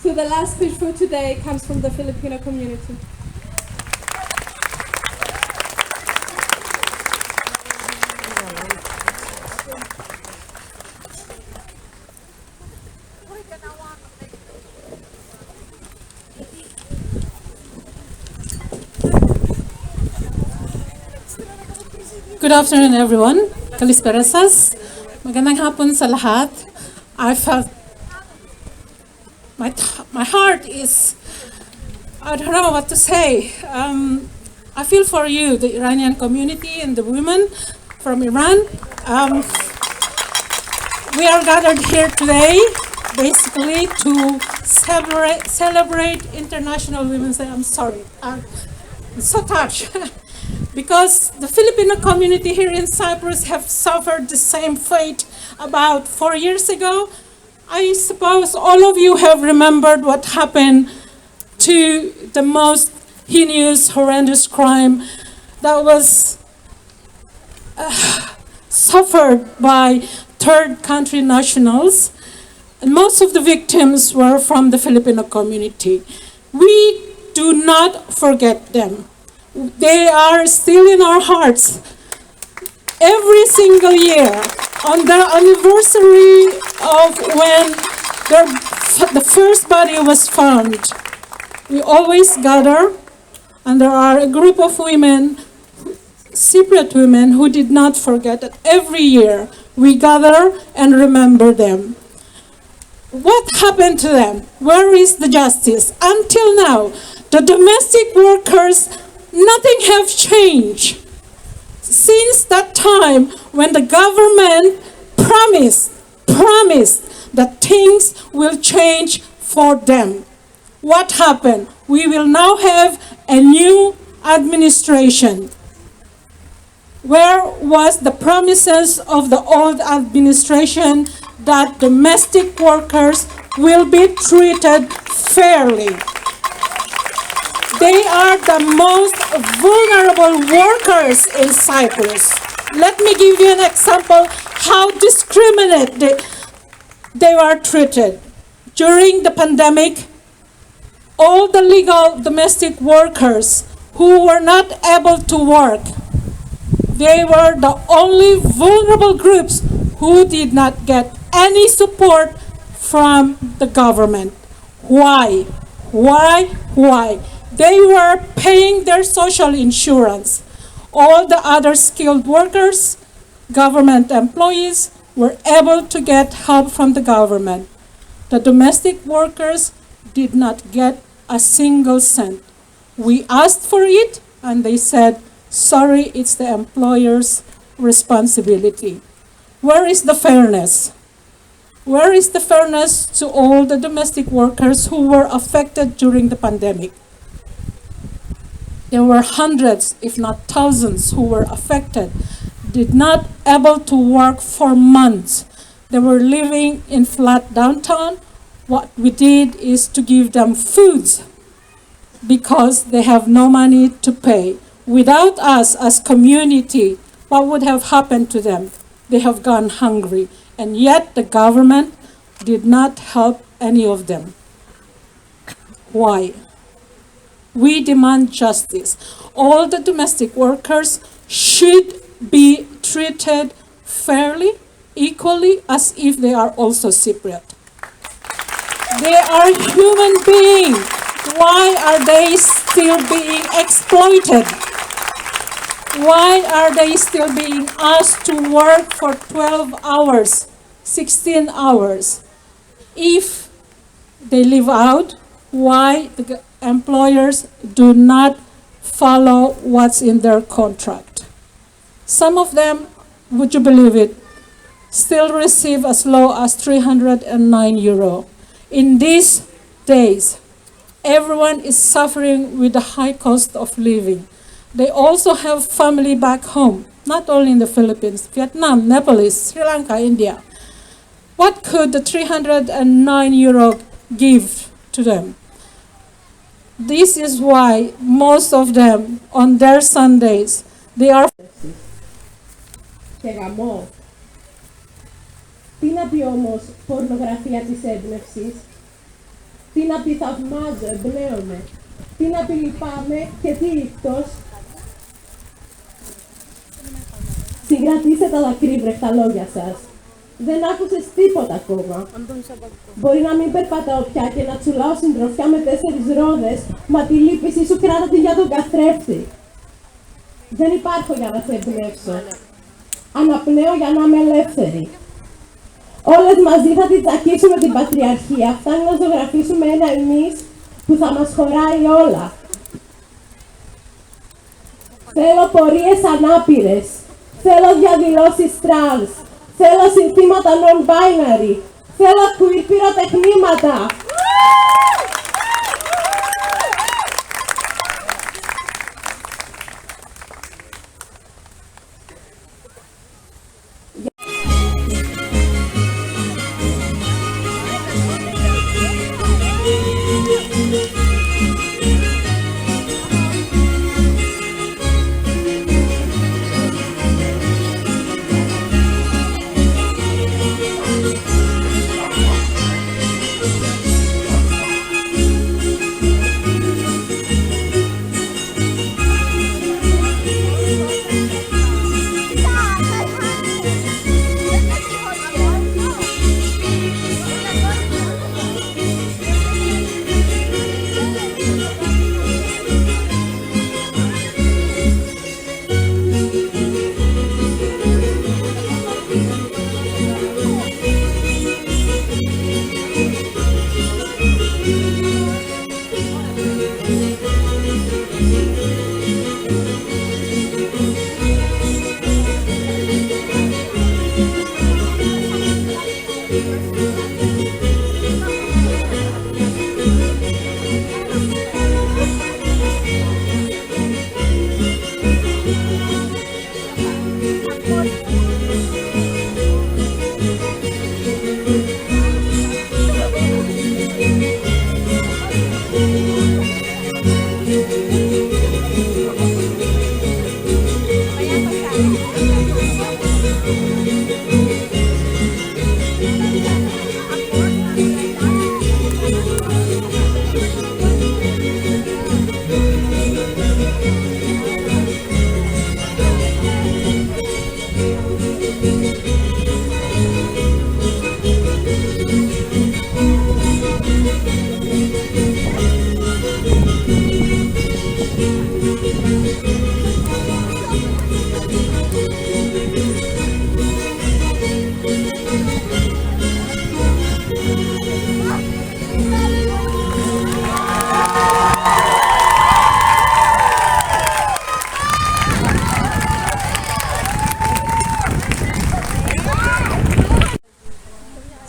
So the last speech for today comes from the Filipino community. Good afternoon, everyone. Kalispera sas. Magandang hapon sa lahat. I felt my heart is, I don't know what to say. I feel for you, the Iranian community and the women from Iran. We are gathered here today basically to celebrate International Women's Day. I'm sorry. I'm so touched. Because the Filipino community here in Cyprus have suffered the same fate about 4 years ago. I suppose all of you have remembered what happened to the most heinous, horrendous crime that was suffered by third country nationals. And most of the victims were from the Filipino community. We do not forget them. They are still in our hearts. Every single year, on the anniversary of when the first body was found, we always gather, and there are a group of women, Cypriot women, who did not forget that every year we gather and remember them. What happened to them? Where is the justice? Until now, the domestic workers, nothing have changed. Since that time when the government promised that things will change for them. What happened? We will now have a new administration. Where was the promises of the old administration that domestic workers will be treated fairly? They are the most vulnerable workers in Cyprus. Let me give you an example how discriminated they were treated. During the pandemic, all the legal domestic workers who were not able to work, they were the only vulnerable groups who did not get any support from the government. Why? They were paying their social insurance. All the other skilled workers, government employees, were able to get help from the government. The domestic workers did not get a single cent. We asked for it, and they said, sorry, it's the employer's responsibility. Where is the fairness? Where is the fairness to all the domestic workers who were affected during the pandemic? There were hundreds, if not thousands, who were affected, did not able to work for months. They were living in flat downtown. What we did is to give them foods because they have no money to pay. Without us as community, what would have happened to them? They have gone hungry, and yet the government did not help any of them. Why? We demand justice. All the domestic workers should be treated fairly, equally, as if they are also Cypriot. They are human beings. Why are they still being exploited? Why are they still being asked to work for 12 hours, 16 hours? If they live out, why the employers do not follow what's in their contract? Some of them, would you believe it, still receive as low as 309 euro. In these days, everyone is suffering with the high cost of living. They also have family back home, not only in the Philippines, Vietnam, Nepalese, Sri Lanka, India. What could the 309 euro give to them? This is why most of them, on their Sundays, they are... Και γαμό. Τι να πει όμως πορνογραφία της έμπνευσης? Τι να πει θαυμάζω, εμπνέομαι? Τι να πει λυπάμαι και τι ίκτος? Συγκρατήστε τα δακρύβρεχτα λόγια σας. Δεν άκουσες τίποτα ακόμα. Μπορεί να μην περπατάω πια και να τσουλάω συντροφιά με 4 ρόδες, μα τη λύπηση σου κράτα τη για τον καθρέφτη. Δεν υπάρχω για να σε εμπνεύσω. Αναπνέω για να είμαι ελεύθερη. Όλες μαζί θα την τσακίσουμε την πατριαρχία. Φτάνει να ζωγραφίσουμε ένα εμείς που θα μας χωράει όλα. Θέλω πορείες ανάπηρες. Θέλω διαδηλώσεις τρανς. Θέλω συνθήματα non-binary. Θέλω queer πυροτεχνήματα.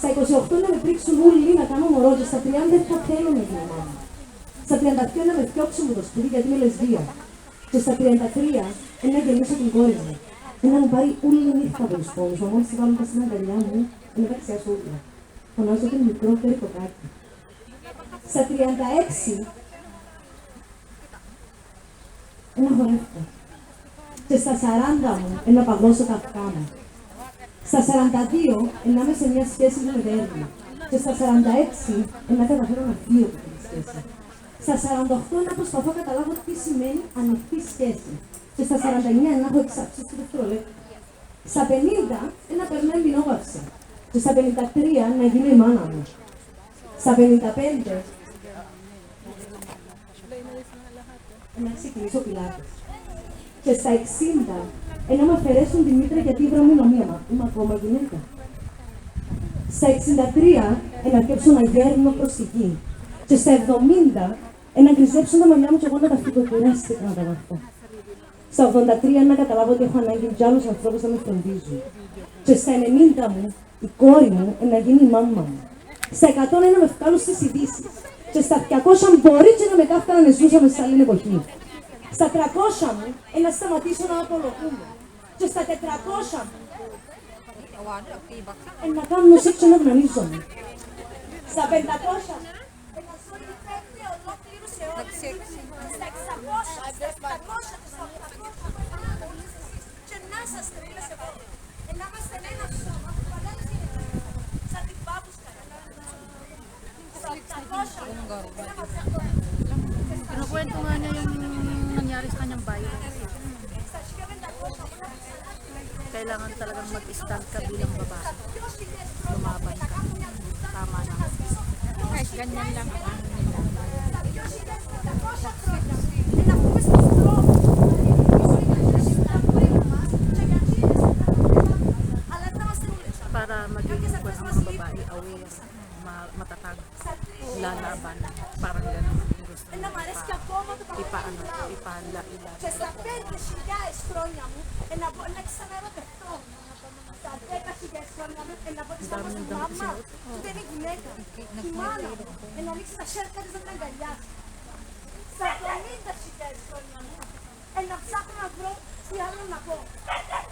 Στα 28 να με πρίξουν όλοι να κάνω μωρό και στα 30 δεν θα θέλω να γίνω μάμα. Στα 32 να με φτιάξουν το σπίτι γιατί είμαι λεσβία. Και στα 33 να γεννήσω την κόρη μου. Να μου πάρει όλη η νύχτα από τους πόνους μου. Μόλις τη βάλω στην αγκαλιά μου, να τα ξιάσω όλα. Φωνάζω το μικρό περικοκάκι. Στα 36 να χορεύω. Και στα 40 μου να παγώσω τα αυτιά μου. Στα 42 να είμαι σε μια σχέση με δέρμα. Και στα 46 να καταφέρω να φύγω από την σχέση. Στα 48 να προσπαθώ να καταλάβω τι σημαίνει ανοιχτή σχέση. Και στα 49 να έχω εξάψει στο δευτερολέπτο. Στα 50 να περνάει μηνόβαυση. Και στα 53 να γίνω η μάνα μου. Στα 55 να ξεκινήσω πιλάτες. Και στα 60 να με αφαιρέσουν τη μήτρα γιατί η βρωμινομία είμαι ακόμα γυναίκα. Στα 63 να αρκέψω να γέρνω προς τη γη. Και στα 70 να γκριζέψω τα μαλλιά μου και εγώ να τα φυτοκουράστηκα να τα βαφώ. Στα 83 να καταλάβω ότι έχω ανάγκη για άλλους ανθρώπους να με φροντίζουν. Και στα 90 μου η κόρη μου να γίνει η μάμα μου. Στα 100 να με βγάλω στις ειδήσεις. Και στα 200 μπορεί και να με κάφτανα να ζούσαμε σε άλλη εποχή. Στα 300 μου να σταματήσω να απολογούμε. Και στα 400 μου να κάνω σεξ και να γνωρίζομαι. Στα 500 να ζω υπέροχη ολόκληρου αιώνες. Στα 600, στα 700, στα 800 και να σας τρίλες εγώ. Να είμαστε ένα σώμα που παλεύει σαν την πάπουσκα. Στα 800 Kinukwento nga niya yung nangyari sa kanyang bayan. Kailangan talagang mag-stand ka bilang babae. Lumaban ka. Tama na. Ganyan lang ang ano nila. χιλιάδες χρόνια μου, να πω να ξαναρωτευτώ. Τα 10.000 χρόνια μου, να πω της μάμας του μάμα, που δεν είναι γυναίκα. Η μάνα μου, να ανοίξει τα σέρκα της να την αγκαλιάσει. Στα 50.000 χρόνια μου, να ψάχνω να βρω τι άλλο να πω.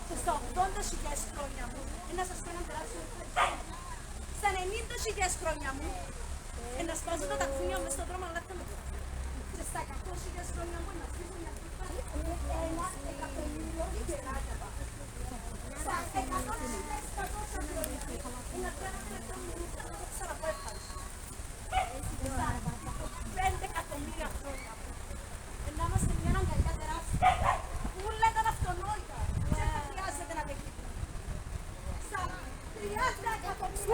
Και στα 80.000 χρόνια μου, να σας κάνω τεράστιο ευχαριστώ. Στα 90.000 χρόνια μου, να σπάζω τα τακούνια μες στον δρόμο, αλλά θέλω. Και στα 100.000 χρόνια μου, να φύγω μια πίπα, ένα εκατομμύριο γεράκια. Στα 100.000 χρόνια, να κάνω ένα λεπτό μηνύστα, να το ξαναπώ ευχαριστώ. Στα 5 εκατομμύρια χρόνια, να είμαστε μια αγκαλιά τεράστια. Ούλα ήταν αυτονόητα. Δεν θα χρειάζεται να με κλείπει. Στα 30 εκατομμύρια.